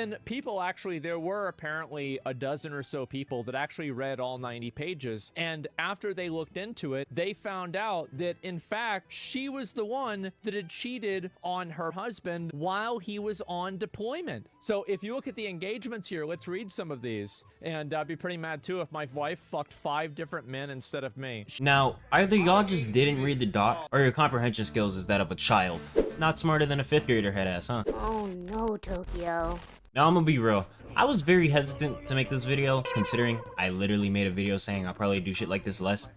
And people actually, there were apparently a dozen or so people that actually read all 90 pages. And after they looked into it, they found out that, in fact, she was the one that had cheated on her husband while he was on deployment. So if you look at the engagements here, let's read some of these. And I'd be pretty mad too if my wife fucked 5 different men instead of me. Now, either y'all just didn't read the doc, or your comprehension skills is that of a child. Not smarter than a 5th grader head ass, huh? Oh no, Tokyo. Now, I'm gonna be real. I was very hesitant to make this video, considering I literally made a video saying I'll probably do shit like this less.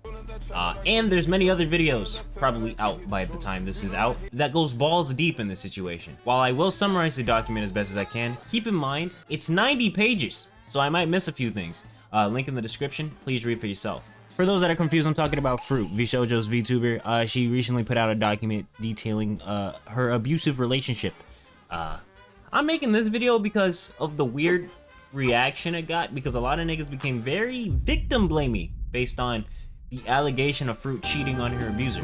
And there's many other videos, probably out by the time this is out, that goes balls deep in this situation. While I will summarize the document as best as I can, keep in mind, it's 90 pages, so I might miss a few things. Link in the description, please read for yourself. For those that are confused, I'm talking about Fruit, Vshoujo's VTuber. She recently put out a document detailing her abusive relationship. I'm making this video because of the weird reaction it got, because a lot of niggas became very victim blamey based on the allegation of Fruit cheating on her abuser.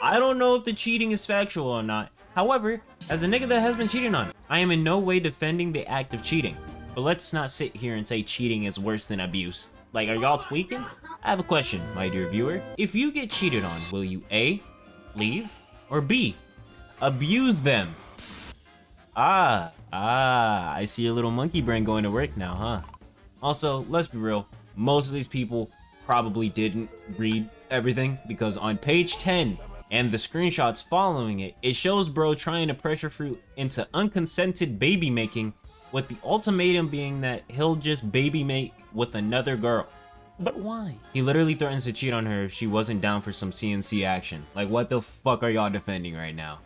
I don't know if the cheating is factual or not. However, as a nigga that has been cheated on, I am in no way defending the act of cheating. But let's not sit here and say cheating is worse than abuse. Like, are y'all tweaking? I have a question, my dear viewer. If you get cheated on, will you A, leave, or B, abuse them? I see your little monkey brain going to work now, huh? Also, let's be real, most of these people probably didn't read everything, because on page 10 and the screenshots following it, it shows bro trying to pressure Fruit into unconsented baby making, with the ultimatum being that he'll just baby make with another girl. But why? He literally threatens to cheat on her if she wasn't down for some CNC action. Like, what the fuck are y'all defending right now?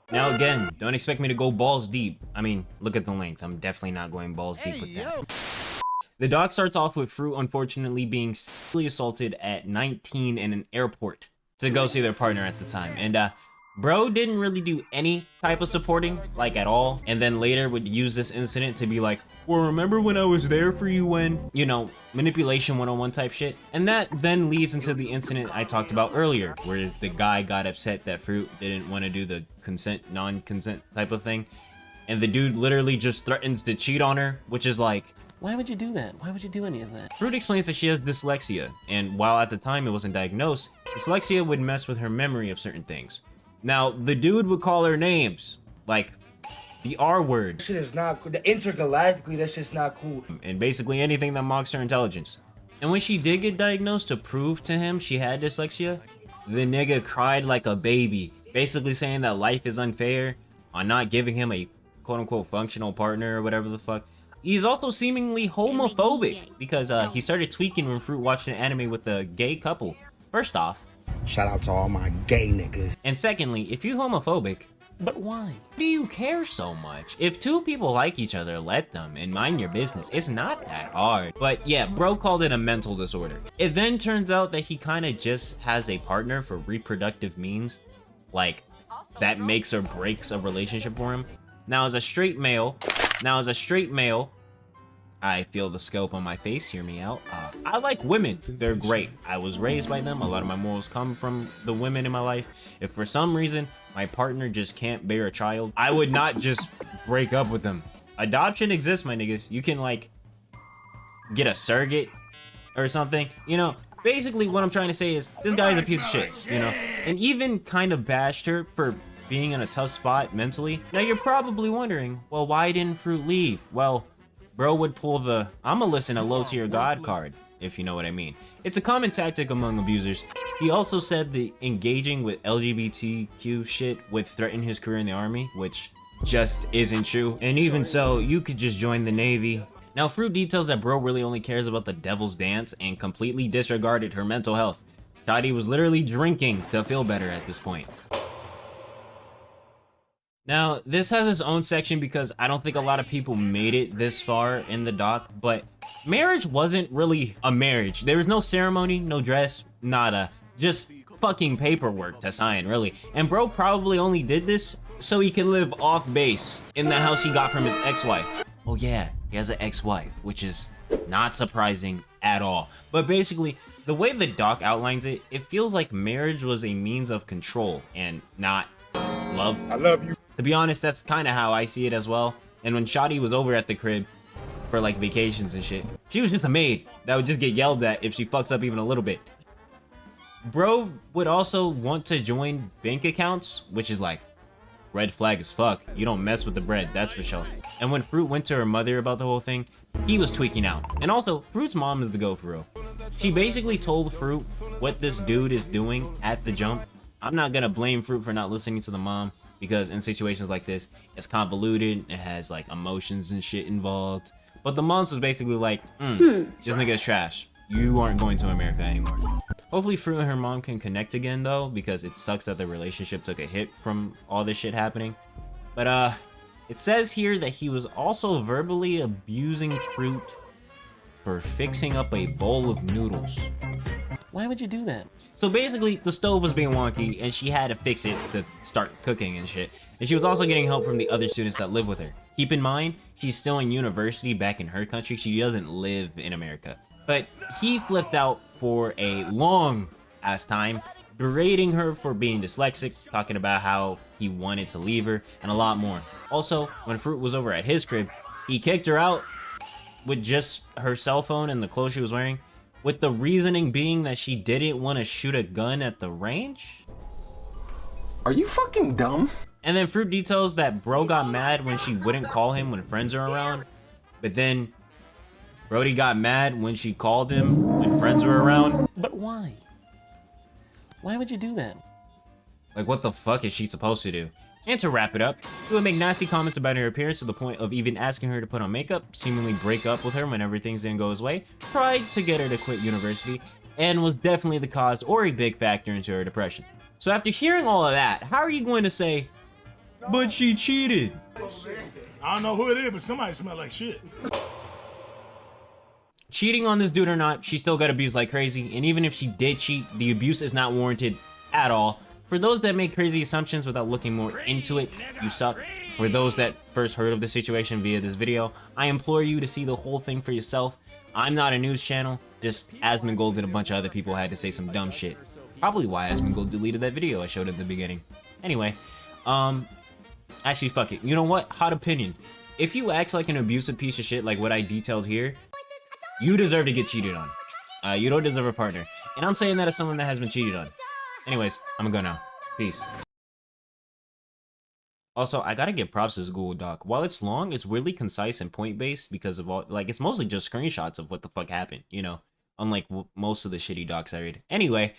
Now again, don't expect me to go balls deep. I mean, look at the length. I'm definitely not going balls deep with that. The doc starts off with Fruit unfortunately being sexually assaulted at 19 in an airport to go see their partner at the time. And bro didn't really do any type of supporting, like at all. And then later would use this incident to be like, well, remember when I was there for you when, you know, manipulation 101 type shit. And that then leads into the incident I talked about earlier, where the guy got upset that Fruit didn't want to do the consent, non-consent type of thing. And the dude literally just threatens to cheat on her, which is like, why would you do that? Why would you do any of that? Fruit explains that she has dyslexia. And while at the time it wasn't diagnosed, dyslexia would mess with her memory of certain things. Now, the dude would call her names, like the R word. Shit is not cool. Intergalactically, that shit's not cool. And basically anything that mocks her intelligence. And when she did get diagnosed to prove to him she had dyslexia, the nigga cried like a baby, basically saying that life is unfair on not giving him a quote-unquote functional partner or whatever the fuck. He's also seemingly homophobic because he started tweaking when Fruit watched an anime with a gay couple. First off, shout out to all my gay niggas. And secondly, if you're homophobic, but why? Do you care so much? If two people like each other, let them and mind your business. It's not that hard. But yeah, bro called it a mental disorder. It then turns out that he kind of just has a partner for reproductive means. Like, that makes or breaks a relationship for him. Now as a straight male, I feel the scope on my face, hear me out. I like women, they're great. I was raised by them, a lot of my morals come from the women in my life. If for some reason my partner just can't bear a child, I would not just break up with them. Adoption exists, my niggas. You can like get a surrogate or something, you know. Basically what I'm trying to say is this guy's a piece of shit, you know. And even kind of bashed her for being in a tough spot mentally. Now you're probably wondering, well, why didn't Fruit leave? Well, bro would pull the I'ma listen to low tier god card, if you know what I mean. It's a common tactic among abusers. He also said the engaging with LGBTQ shit would threaten his career in the army, which just isn't true. And even so, you could just join the Navy. Now Fruit details that bro really only cares about the devil's dance and completely disregarded her mental health. Thought he was literally drinking to feel better at this point. Now, this has its own section because I don't think a lot of people made it this far in the doc, but marriage wasn't really a marriage. There was no ceremony, no dress, nada. Just fucking paperwork to sign, really. And bro probably only did this so he could live off base in the house he got from his ex-wife. Oh yeah, he has an ex-wife, which is not surprising at all. But basically, the way the doc outlines it, it feels like marriage was a means of control and not love. I love you. To be honest, that's kind of how I see it as well. And when Shotty was over at the crib for like vacations and shit, she was just a maid that would just get yelled at if she fucks up even a little bit. Bro would also want to join bank accounts, which is like red flag as fuck. You don't mess with the bread, that's for sure. And when Fruit went to her mother about the whole thing, he was tweaking out. And also, Fruit's mom is the go for real. She basically told Fruit what this dude is doing at the jump. I'm not gonna blame Fruit for not listening to the mom, because in situations like this, it's convoluted, it has like emotions and shit involved. But the mom was basically like, this nigga is trash. You aren't going to America anymore. Hopefully Fruit and her mom can connect again though, because it sucks that the relationship took a hit from all this shit happening. But it says here that he was also verbally abusing Fruit for fixing up a bowl of noodles. Why would you do that? So basically, the stove was being wonky and she had to fix it to start cooking and shit. And she was also getting help from the other students that live with her. Keep in mind, she's still in university back in her country. She doesn't live in America. But he flipped out for a long ass time, berating her for being dyslexic, talking about how he wanted to leave her, and a lot more. Also, when Fruit was over at his crib, he kicked her out with just her cell phone and the clothes she was wearing, with the reasoning being that she didn't want to shoot a gun at the range? Are you fucking dumb? And then Fruit details that bro got mad when she wouldn't call him when friends are around, but then Brody got mad when she called him when friends were around. But why? Why would you do that? Like, what the fuck is she supposed to do? And to wrap it up, he would make nasty comments about her appearance to the point of even asking her to put on makeup, seemingly break up with her whenever things didn't go his way, tried to get her to quit university, and was definitely the cause or a big factor into her depression. So after hearing all of that, how are you going to say, but she cheated? I don't know who it is, but somebody smell like shit. Cheating on this dude or not, she still got abused like crazy, and even if she did cheat, the abuse is not warranted at all. For those that make crazy assumptions without looking more into it, you suck. For those that first heard of the situation via this video, I implore you to see the whole thing for yourself. I'm not a news channel, just Asmongold and a bunch of other people had to say some dumb shit. Probably why Asmongold deleted that video I showed at the beginning. Anyway, actually fuck it. You know what? Hot opinion. If you act like an abusive piece of shit like what I detailed here, you deserve to get cheated on. You don't deserve a partner. And I'm saying that as someone that has been cheated on. Anyways, I'm gonna go now. Peace. Also, I gotta give props to this Google Doc. While it's long, it's weirdly concise and point-based because of all, like, it's mostly just screenshots of what the fuck happened, you know? Unlike most of the shitty docs I read. Anyway.